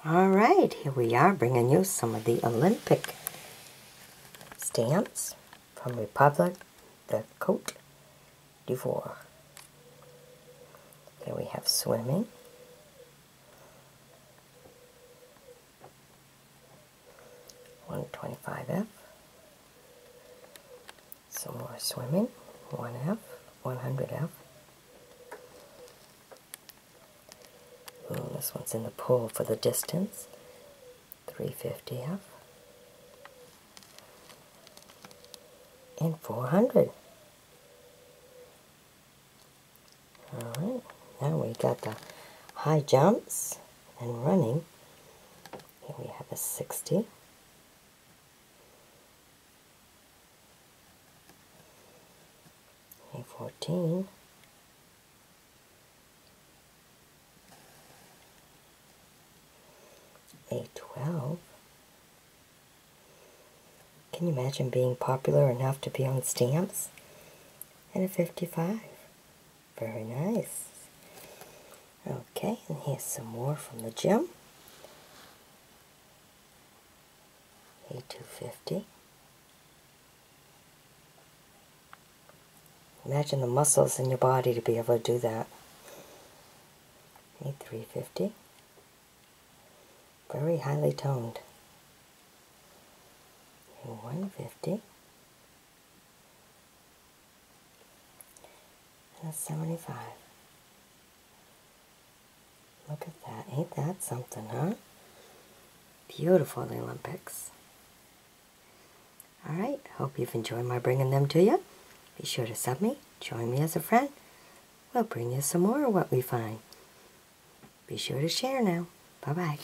All right, here we are bringing you some of the Olympic stamps from Republic de Cote d'Ivoire. Here we have swimming, $125F, some more swimming, 1F, 100F. Ooh, this one's in the pool for the distance, 350F, and 400. Alright, now we got the high jumps and running. Here we have a 60. A 14. A 12. Can you imagine being popular enough to be on stamps? And a 55. Very nice. Okay, and here's some more from the gym. A 250. Imagine the muscles in your body to be able to do that. A 350. Very highly toned. A 150. And a 75. Look at that. Ain't that something, huh? Beautiful, the Olympics. Alright, hope you've enjoyed my bringing them to you. Be sure to sub me, join me as a friend. We'll bring you some more of what we find. Be sure to share now. Bye-bye.